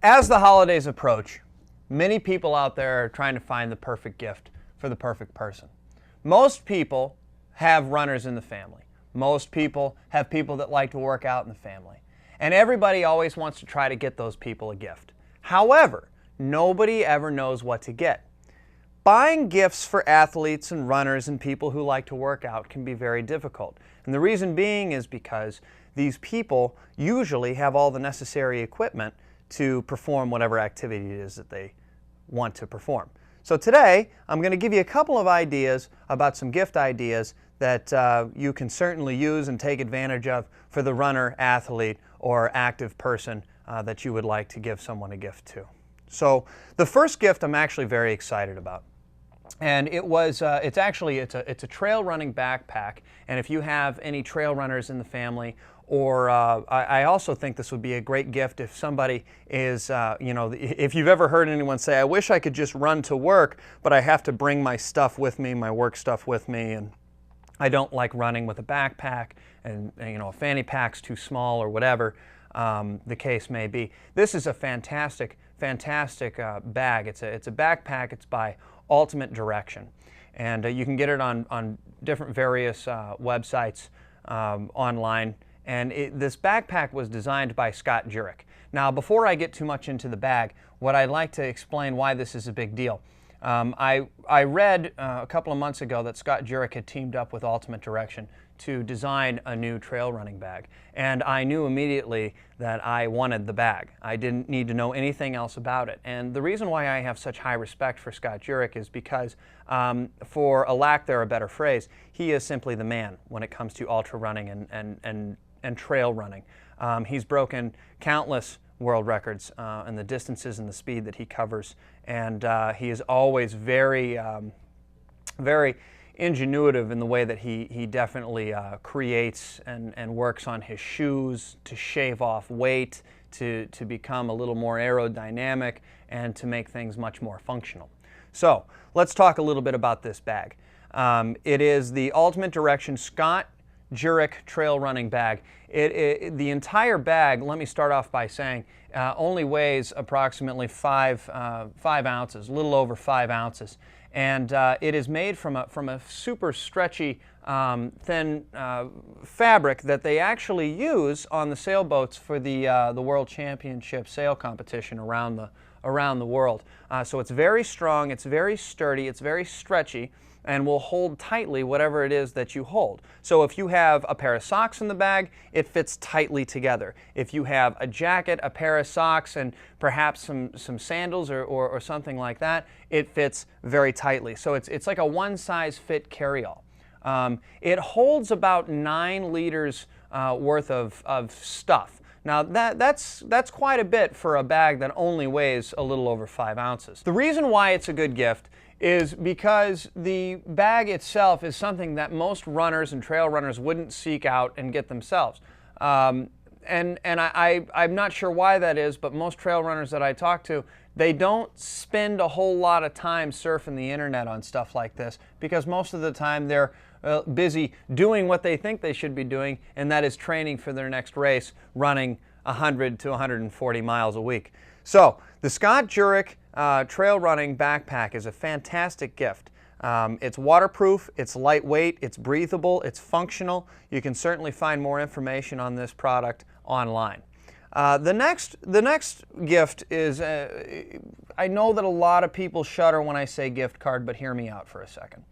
As the holidays approach, many people out there are trying to find the perfect gift for the perfect person. Most people have runners in the family. Most people have people that like to work out in the family. And everybody always wants to try to get those people a gift. However, nobody ever knows what to get. Buying gifts for athletes and runners and people who like to work out can be very difficult. And the reason being is because these people usually have all the necessary equipment to perform whatever activity it is that they want to perform. So today, I'm going to give you a couple of ideas about some gift ideas that you can certainly use and take advantage of for the runner, athlete, or active person that you would like to give someone a gift to. So the first gift I'm actually very excited about. And it's a trail running backpack, and if you have any trail runners in the family, or I also think this would be a great gift if somebody is, if you've ever heard anyone say, I wish I could just run to work, but I have to bring my stuff with me, my work stuff with me, and I don't like running with a backpack, and a fanny pack's too small or whatever the case may be. This is a fantastic bag. It's a backpack. It's by Ultimate Direction, and you can get it on different various websites online. And this backpack was designed by Scott Jurek. Now, before I get too much into the bag, what I'd like to explain why this is a big deal. I read a couple of months ago that Scott Jurek had teamed up with Ultimate Direction to design a new trail running bag. And I knew immediately that I wanted the bag. I didn't need to know anything else about it. And the reason why I have such high respect for Scott Jurek is because, for a lack of a better phrase, he is simply the man when it comes to ultra running and trail running. He's broken countless world records in the distances and the speed that he covers, and he is always very ingenuitive in the way that he definitely creates and works on his shoes to shave off weight, to become a little more aerodynamic, and to make things much more functional. So let's talk a little bit about this bag. It is the Ultimate Direction Scott Jurek trail running bag. The entire bag, let me start off by saying, only weighs approximately 5 ounces, a little over 5 ounces. And it is made from a super stretchy, thin fabric that they actually use on the sailboats for the World Championship sail competition around the world. So it's very strong, it's very sturdy, it's very stretchy, and will hold tightly whatever it is that you hold. So if you have a pair of socks in the bag, it fits tightly together. If you have a jacket, a pair of socks, and perhaps some sandals or something like that, it fits very tightly. So it's like a one-size-fit carry-all. It holds about 9 liters worth of stuff. Now that's quite a bit for a bag that only weighs a little over 5 ounces. The reason why it's a good gift is because the bag itself is something that most runners and trail runners wouldn't seek out and get themselves. I'm not sure why that is, but most trail runners that I talk to, they don't spend a whole lot of time surfing the internet on stuff like this, because most of the time they're busy doing what they think they should be doing, and that is training for their next race, running 100 to 140 miles a week. So the Scott Jurek trail running backpack is a fantastic gift. It's waterproof, it's lightweight, it's breathable, it's functional. You can certainly find more information on this product online. The next gift is, I know that a lot of people shudder when I say gift card, but hear me out for a second.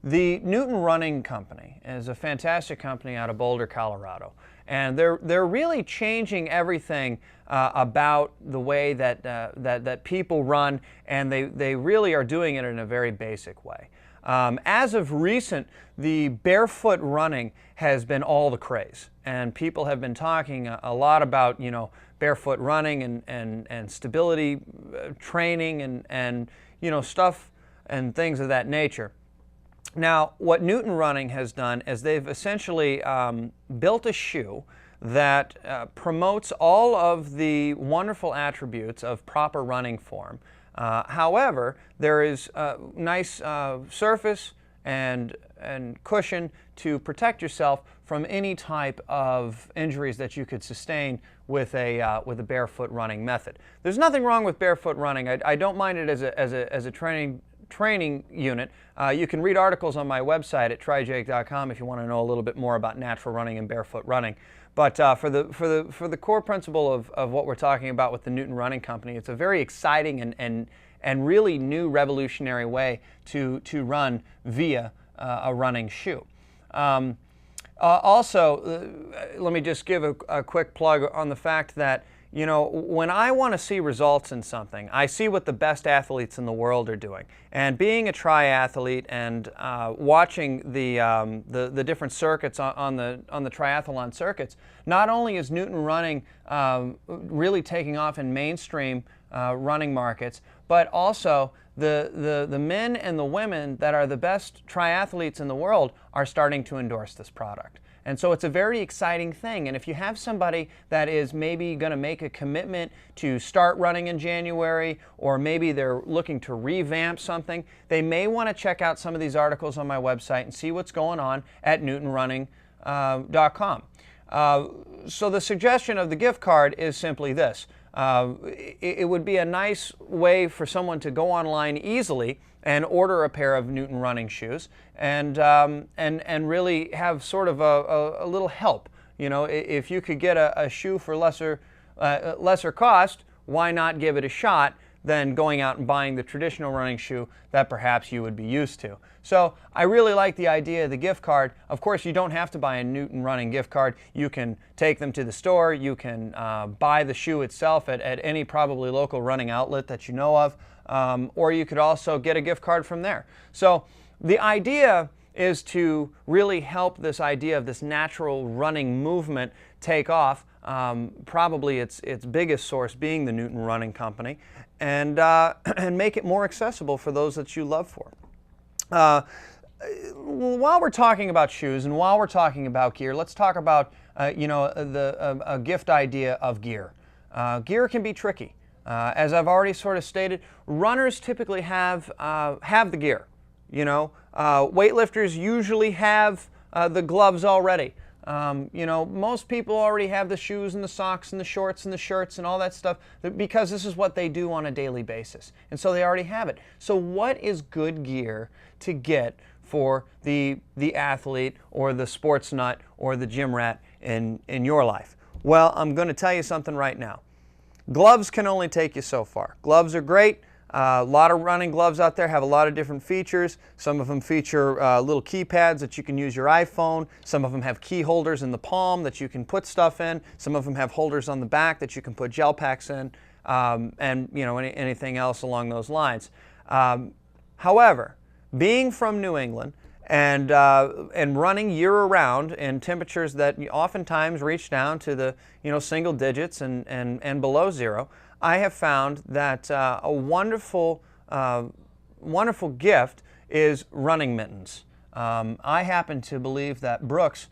The Newton Running Company is a fantastic company out of Boulder, Colorado, and they're really changing everything about the way that people run, and they really are doing it in a very basic way. As of recent, the barefoot running has been all the craze, and people have been talking a lot about barefoot running and stability training and stuff and things of that nature. Now, what Newton Running has done is they've essentially built a shoe that promotes all of the wonderful attributes of proper running form. However, there is a nice surface and cushion to protect yourself from any type of injuries that you could sustain with a barefoot running method. There's nothing wrong with barefoot running. I don't mind it as a training unit. You can read articles on my website at TriJake.com if you want to know a little bit more about natural running and barefoot running. But for the core principle of what we're talking about with the Newton Running Company, it's a very exciting and really new revolutionary way to run via a running shoe. Also, let me just give a quick plug on the fact that, you know, when I want to see results in something, I see what the best athletes in the world are doing. And being a triathlete and watching the different circuits on the triathlon circuits, not only is Newton Running really taking off in mainstream running markets, but also the men and the women that are the best triathletes in the world are starting to endorse this product. And so it's a very exciting thing. And if you have somebody that is maybe going to make a commitment to start running in January, or maybe they're looking to revamp something, they may want to check out some of these articles on my website and see what's going on at newtonrunning.com. So the suggestion of the gift card is simply this. It would be a nice way for someone to go online easily and order a pair of Newton running shoes and really have sort of a little help. You know, if you could get a shoe for lesser cost, why not give it a shot than going out and buying the traditional running shoe that perhaps you would be used to. So I really like the idea of the gift card. Of course, you don't have to buy a Newton Running gift card. You can take them to the store. You can buy the shoe itself at any probably local running outlet that you know of, or you could also get a gift card from there. So the idea is to really help this idea of this natural running movement take off, probably its biggest source being the Newton Running Company, and make it more accessible for those that you love for. While we're talking about shoes and while we're talking about gear, let's talk about a gift idea of gear. Gear can be tricky. As I've already sort of stated, runners typically have the gear. You know, weightlifters usually have the gloves already. You know, most people already have the shoes and the socks and the shorts and the shirts and all that stuff because this is what they do on a daily basis. And so they already have it. So what is good gear to get for the athlete or the sports nut or the gym rat in your life? Well, I'm going to tell you something right now. Gloves can only take you so far. Gloves are great. A lot of running gloves out there have a lot of different features. Some of them feature little keypads that you can use your iPhone. Some of them have key holders in the palm that you can put stuff in. Some of them have holders on the back that you can put gel packs in, and you know, anything else along those lines. However, being from New England and running year-round in temperatures that oftentimes reach down to the single digits and below zero, I have found that a wonderful gift is running mittens. I happen to believe that Brooks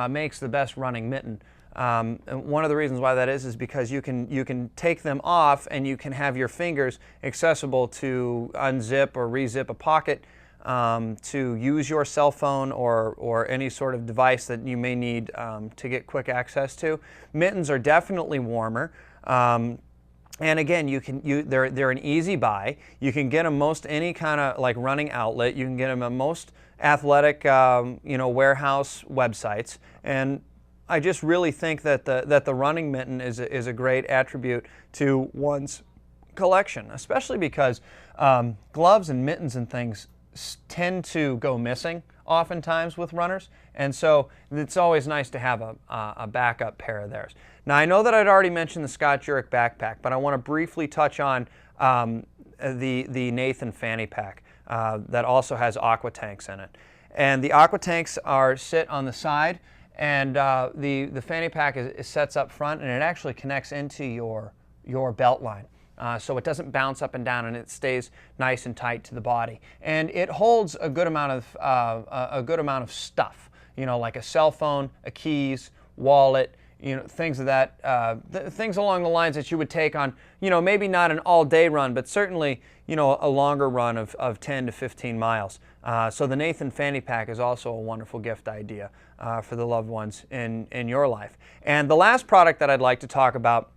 makes the best running mitten. And one of the reasons why that is because you can take them off and you can have your fingers accessible to unzip or rezip a pocket, to use your cell phone or any sort of device that you may need to get quick access to. Mittens are definitely warmer. And again, they're an easy buy. You can get them most any kind of like running outlet. You can get them at most athletic, warehouse websites. And I just really think that the running mitten is a great attribute to one's collection, especially because gloves and mittens and things tend to go missing oftentimes with runners, and so it's always nice to have a backup pair of theirs. Now, I know that I'd already mentioned the Scott Jurek backpack, but I want to briefly touch on the Nathan fanny pack that also has aqua tanks in it. And the aqua tanks sit on the side, and the fanny pack sets up front, and it actually connects into your belt line. So it doesn't bounce up and down, and it stays nice and tight to the body. And it holds a good amount of stuff, like a cell phone, a keys, wallet. things of that, things along the lines that you would take on, maybe not an all-day run, but certainly, a longer run of 10 to 15 miles. So the Nathan Fanny Pack is also a wonderful gift idea for the loved ones in your life. And the last product that I'd like to talk about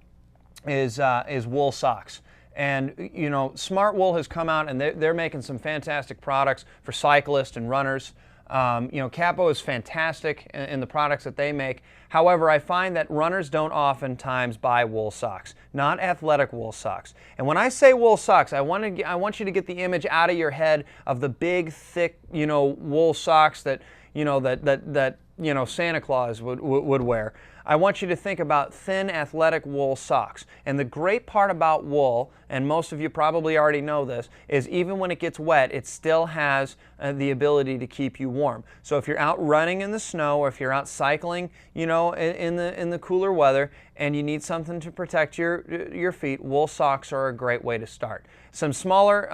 is wool socks. And Smart Wool has come out, and they're making some fantastic products for cyclists and runners. Capo is fantastic in the products that they make. However, I find that runners don't oftentimes buy wool socks, not athletic wool socks. And when I say wool socks, I want you to get the image out of your head of the big, thick, wool socks that Santa Claus would wear. I want you to think about thin, athletic wool socks. And the great part about wool, and most of you probably already know this, is even when it gets wet, it still has the ability to keep you warm. So if you're out running in the snow, or if you're out cycling, in the cooler weather, and you need something to protect your feet, wool socks are a great way to start. Some smaller,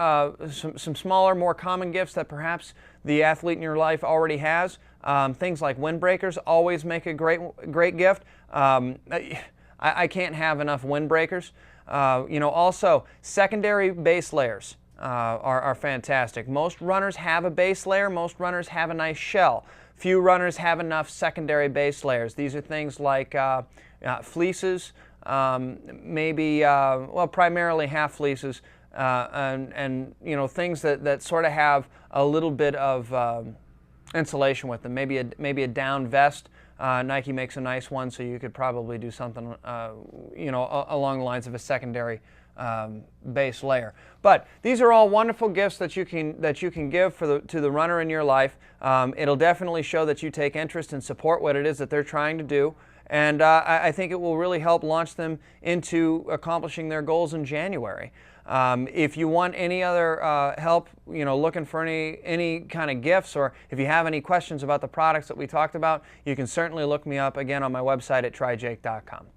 more common gifts that perhaps the athlete in your life already has. Things like windbreakers always make a great gift. I can't have enough windbreakers. Also, secondary base layers are fantastic. Most runners have a base layer. Most runners have a nice shell. Few runners have enough secondary base layers. These are things like fleeces, primarily half fleeces, and things that sort of have a little bit of insulation with them. Maybe a down vest. Nike makes a nice one, so you could probably do something along the lines of a secondary base layer. But these are all wonderful gifts that you can give to the runner in your life. It'll definitely show that you take interest and support what it is that they're trying to do. And I think it will really help launch them into accomplishing their goals in January. If you want any other help, looking for any kind of gifts, or if you have any questions about the products that we talked about, you can certainly look me up again on my website at TriJake.com.